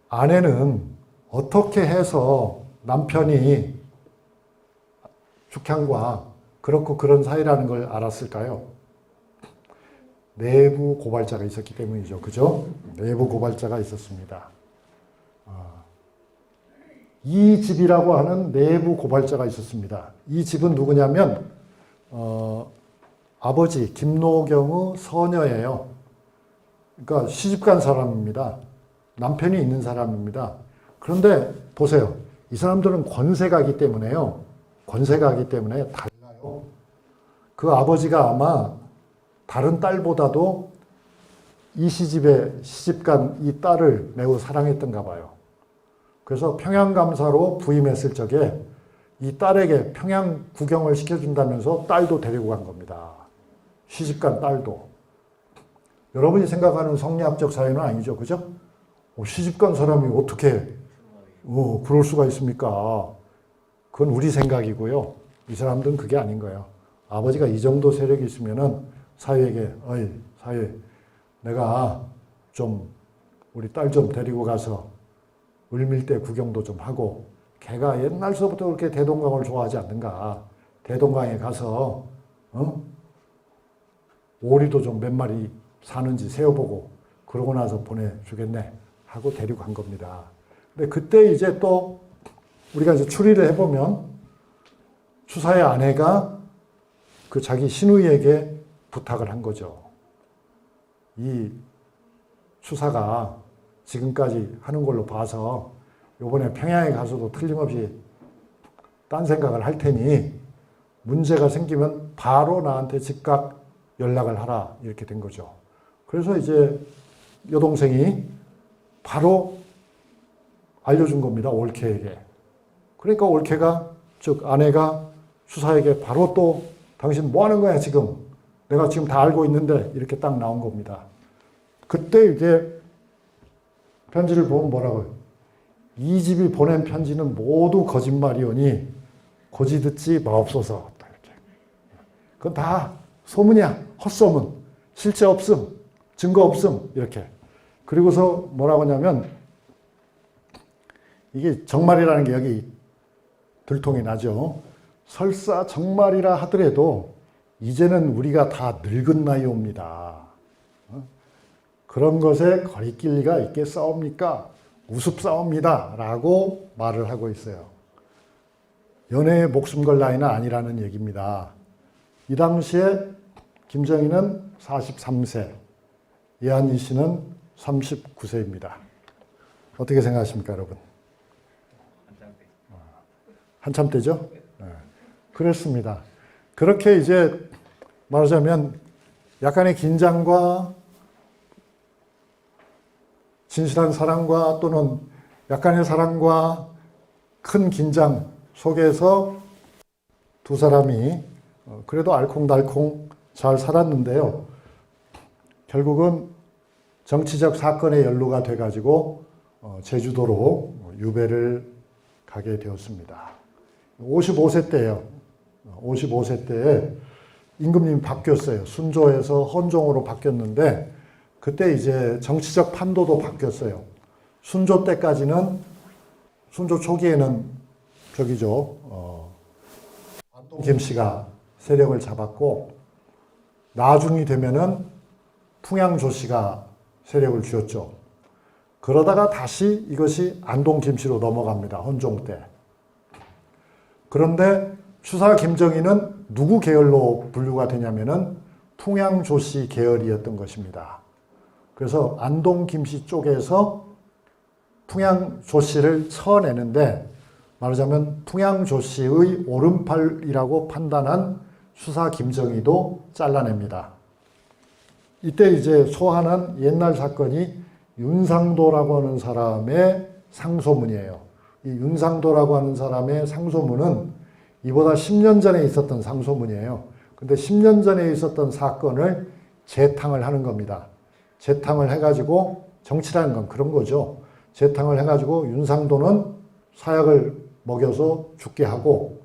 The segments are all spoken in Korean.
아내는 어떻게 해서 남편이 죽향과 그렇고 그런 사이라는 걸 알았을까요? 내부 고발자가 있었기 때문이죠. 그죠? 내부 고발자가 있었습니다. 이 집이라고 하는 내부 고발자가 있었습니다. 이 집은 누구냐면 아버지 김노경의 서녀예요. 그러니까 시집간 사람입니다. 남편이 있는 사람입니다. 그런데 보세요. 이 사람들은 권세가기 때문에요. 권세가기 때문에 달라요. 그 아버지가 아마 다른 딸보다도 이 시집에 시집간 이 딸을 매우 사랑했던가 봐요. 그래서 평양감사로 부임했을 적에 이 딸에게 평양 구경을 시켜준다면서 딸도 데리고 간 겁니다. 시집간 딸도. 여러분이 생각하는 성리학적 사회는 아니죠. 그죠? 시집간 사람이 어떻게 그럴 수가 있습니까? 그건 우리 생각이고요. 이 사람들은 그게 아닌 거예요. 아버지가 이 정도 세력이 있으면은 사위에게 어이 사위 내가 좀 우리 딸 좀 데리고 가서 을밀대 구경도 좀 하고 걔가 옛날서부터 그렇게 대동강을 좋아하지 않는가. 대동강에 가서 오리도 좀 몇 마리 사는지 세어보고 그러고 나서 보내주겠네 하고 데리고 간 겁니다. 근데 그때 이제 또 우리가 이제 추리를 해보면 추사의 아내가 그 자기 시누이에게 부탁을 한 거죠. 이 추사가 지금까지 하는 걸로 봐서 이번에 평양에 가서도 틀림없이 딴 생각을 할 테니 문제가 생기면 바로 나한테 즉각 연락을 하라 이렇게 된 거죠. 그래서 이제 여동생이 바로 알려준 겁니다. 올케에게. 그러니까 올케가 즉 아내가 추사에게 바로 또 당신 뭐 하는 거야 지금. 내가 지금 다 알고 있는데 이렇게 딱 나온 겁니다. 그때 이제 편지를 보면 뭐라고요? 이 집이 보낸 편지는 모두 거짓말이오니 고지 듣지 마옵소서. 그건 다 소문이야. 헛소문. 실제 없음. 증거 없음. 이렇게. 그리고서 뭐라고 하냐면 이게 정말이라는 게 여기 들통이 나죠. 설사 정말이라 하더라도 이제는 우리가 다 늙은 나이옵니다. 그런 것에 거리낄 리가 있겠사옵니까? 우습사옵니다. 라고 말을 하고 있어요. 연애에 목숨 걸 나이는 아니라는 얘기입니다. 이 당시에 김정희는 43세, 이한희 씨는 39세입니다. 어떻게 생각하십니까, 여러분? 한참 때죠? 네. 그렇습니다. 그렇게 이제 말하자면 약간의 긴장과 진실한 사랑과 또는 약간의 사랑과 큰 긴장 속에서 두 사람이 그래도 알콩달콩 잘 살았는데요. 결국은 정치적 사건에 연루가 돼가지고 제주도로 유배를 가게 되었습니다. 55세 때예요. 55세 때에 임금님이 바뀌었어요. 순조에서 헌종으로 바뀌었는데 그때 이제 정치적 판도도 바뀌었어요. 순조 때까지는 순조 초기에는 안동 김씨가 세력을 잡았고 나중이 되면은 풍양 조씨가 세력을 쥐었죠. 그러다가 다시 이것이 안동 김씨로 넘어갑니다. 헌종 때. 그런데 추사 김정희는 누구 계열로 분류가 되냐면은 풍양 조씨 계열이었던 것입니다. 그래서 안동 김씨 쪽에서 풍양 조씨를 쳐내는데 말하자면 풍양 조씨의 오른팔이라고 판단한 추사 김정희도 잘라냅니다. 이때 이제 소환한 옛날 사건이 윤상도라고 하는 사람의 상소문이에요. 이 윤상도라고 하는 사람의 상소문은 이보다 10년 전에 있었던 상소문이에요. 근데 10년 전에 있었던 사건을 재탕을 하는 겁니다. 재탕을 해가지고 정치라는 건 그런 거죠. 재탕을 해가지고 윤상도는 사약을 먹여서 죽게 하고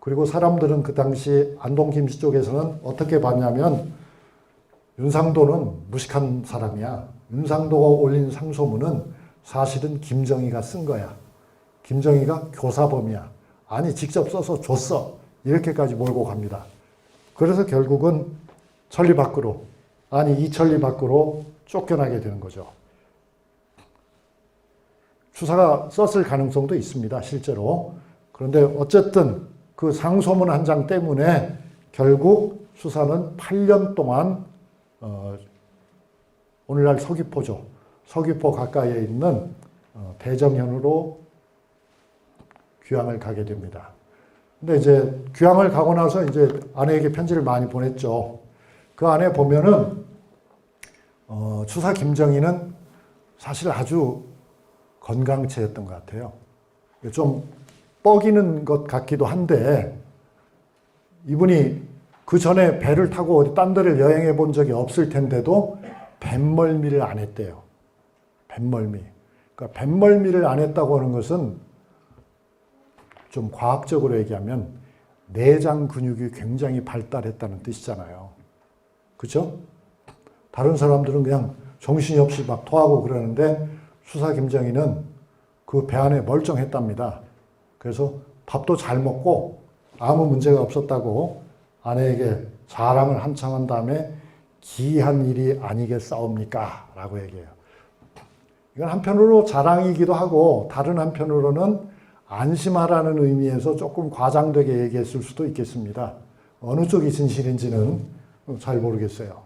그리고 사람들은 그 당시 안동 김씨 쪽에서는 어떻게 봤냐면 윤상도는 무식한 사람이야. 윤상도가 올린 상소문은 사실은 김정희가 쓴 거야. 김정희가 교사범이야. 아니 직접 써서 줬어. 이렇게까지 몰고 갑니다. 그래서 결국은 천리 밖으로, 아니 이천리 밖으로 쫓겨나게 되는 거죠. 추사가 썼을 가능성도 있습니다. 실제로. 그런데 어쨌든 그 상소문 한 장 때문에 결국 추사는 8년 동안 오늘날 서귀포죠. 서귀포 가까이에 있는 대정현으로 귀향을 가게 됩니다. 근데 이제 귀향을 가고 나서 이제 아내에게 편지를 많이 보냈죠. 그 안에 보면은 추사 김정희는 사실 아주 건강체였던 것 같아요. 좀 뻐기는 것 같기도 한데 이분이 그 전에 배를 타고 어디 딴 데를 여행해 본 적이 없을 텐데도 뱃멀미를 안 했대요. 뱃멀미. 그러니까 뱃멀미를 안 했다고 하는 것은 좀 과학적으로 얘기하면 내장 근육이 굉장히 발달했다는 뜻이잖아요. 그렇죠? 다른 사람들은 그냥 정신이 없이 막 토하고 그러는데 추사 김정희는 그 배 안에 멀쩡했답니다. 그래서 밥도 잘 먹고 아무 문제가 없었다고 아내에게 자랑을 한참 한 다음에 기이한 일이 아니겠사옵니까? 라고 얘기해요. 이건 한편으로 자랑이기도 하고 다른 한편으로는 안심하라는 의미에서 조금 과장되게 얘기했을 수도 있겠습니다. 어느 쪽이 진실인지는 잘 모르겠어요.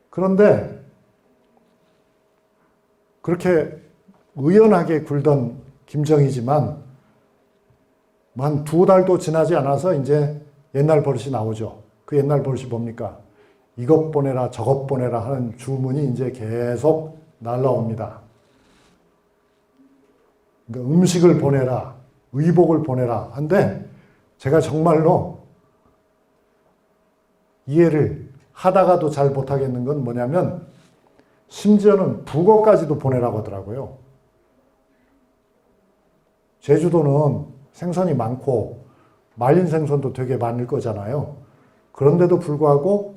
그런데 그렇게 의연하게 굴던 김정희지만 한 2달도 지나지 않아서 이제 옛날 버릇이 나오죠. 그 옛날 버릇이 뭡니까? 이것 보내라 저것 보내라 하는 주문이 이제 계속 날라옵니다. 그러니까 음식을 보내라, 의복을 보내라 한데 제가 정말로 이해를 하다가도 잘 못하겠는 건 뭐냐면 심지어는 북어까지도 보내라고 하더라고요. 제주도는 생선이 많고 말린 생선도 되게 많을 거잖아요. 그런데도 불구하고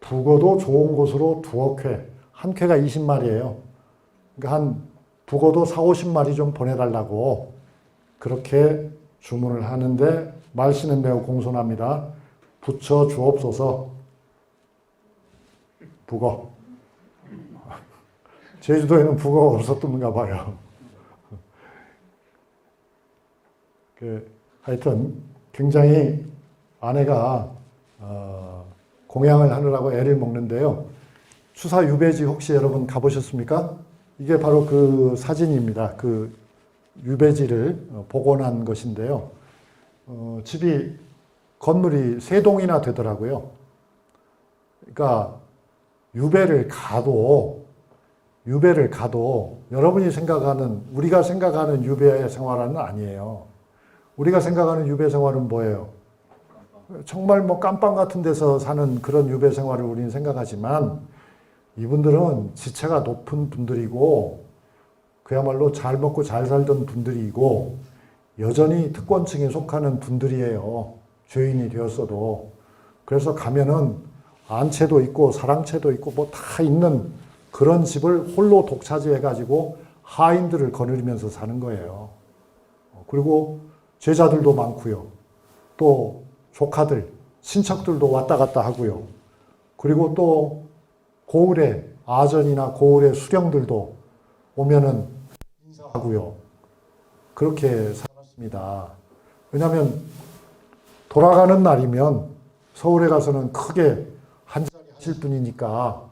북어도 좋은 곳으로 2억 회, 한 쾌가 20마리예요. 그러니까 한 북어도 4, 50마리 좀 보내달라고 그렇게 주문을 하는데 말씀은 매우 공손합니다. 붙여 주옵소서 북어. 제주도에는 북어가 없었던가 봐요. 하여튼 굉장히 아내가 공양을 하느라고 애를 먹는데요. 추사 유배지 혹시 여러분 가보셨습니까? 이게 바로 그 사진입니다. 그 유배지를 복원한 것인데요. 집이 건물이 3동이나 되더라고요. 그러니까 유배를 가도 여러분이 생각하는, 우리가 생각하는 유배 생활은 아니에요. 우리가 생각하는 유배 생활은 뭐예요? 정말 뭐 깜빵 같은 데서 사는 그런 유배 생활을 우리는 생각하지만 이분들은 지체가 높은 분들이고 그야말로 잘 먹고 잘 살던 분들이고 여전히 특권층에 속하는 분들이에요. 죄인이 되었어도. 그래서 가면은 안채도 있고 사랑채도 있고 뭐 다 있는 그런 집을 홀로 독차지해가지고 하인들을 거느리면서 사는 거예요. 그리고 제자들도 많고요. 또 조카들, 친척들도 왔다 갔다 하고요. 그리고 또 고을에 아전이나 고을의 수령들도 오면은 인사하고요. 그렇게 살았습니다. 왜냐하면 돌아가는 날이면 서울에 가서는 크게 한자리 하실 분이니까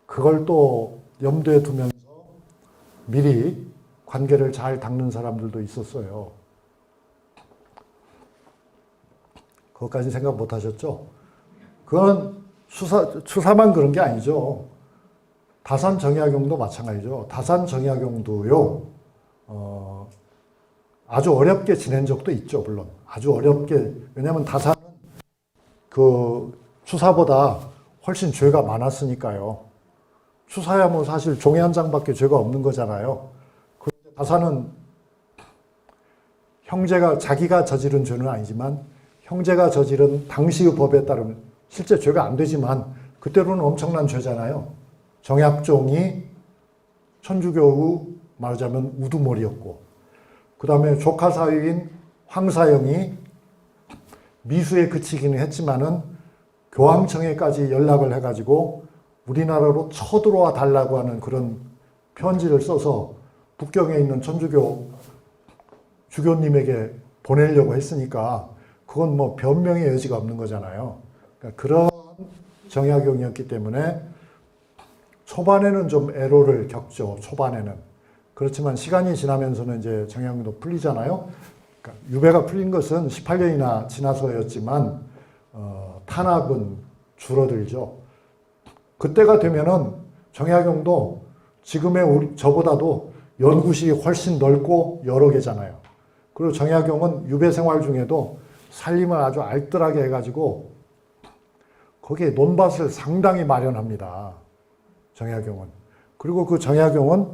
그걸 또 염두에 두면서 미리 관계를 잘 닦는 사람들도 있었어요. 그것까지 생각 못 하셨죠? 그건 추사만 그런 게 아니죠. 다산 정약용도 마찬가지죠. 다산 정약용도요, 아주 어렵게 지낸 적도 있죠, 물론. 아주 어렵게. 왜냐하면 다산은 그 추사보다 훨씬 죄가 많았으니까요. 추사야 뭐 사실 종이 한 장밖에 죄가 없는 거잖아요. 그런데 다산은 형제가, 자기가 저지른 죄는 아니지만 형제가 저지른 당시의 법에 따르면 실제 죄가 안 되지만 그때로는 엄청난 죄잖아요. 정약종이 천주교의 말하자면 우두머리였고, 그 다음에 조카 사위인 황사영이 미수에 그치기는 했지만은 교황청에까지 연락을 해가지고 우리나라로 쳐들어와 달라고 하는 그런 편지를 써서 북경에 있는 천주교 주교님에게 보내려고 했으니까 그건 뭐 변명의 여지가 없는 거잖아요. 그러니까 그런 정약용이었기 때문에 초반에는 좀 애로를 겪죠. 초반에는. 그렇지만 시간이 지나면서는 이제 정약용도 풀리잖아요. 그러니까 유배가 풀린 것은 18년이나 지나서였지만 탄압은 줄어들죠. 그때가 되면은 정약용도 지금의 저보다도 연구실이 훨씬 넓고 여러 개잖아요. 그리고 정약용은 유배 생활 중에도 살림을 아주 알뜰하게 해가지고 거기에 논밭을 상당히 마련합니다. 정약용은. 그리고 그 정약용은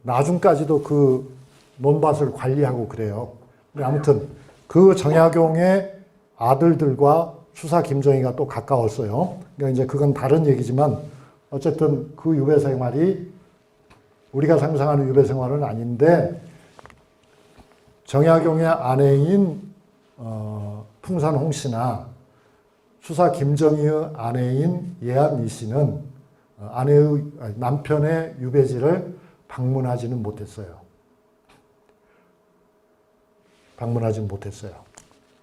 나중까지도 그 논밭을 관리하고 그래요. 아무튼 그 정약용의 아들들과 추사 김정희가 또 가까웠어요. 그러니까 이제 그건 다른 얘기지만 어쨌든 그 유배 생활이 우리가 상상하는 유배 생활은 아닌데 정약용의 아내인 풍산홍 씨나 추사 김정희의 아내인 예한이 씨는 남편의 유배지를 방문하지는 못했어요.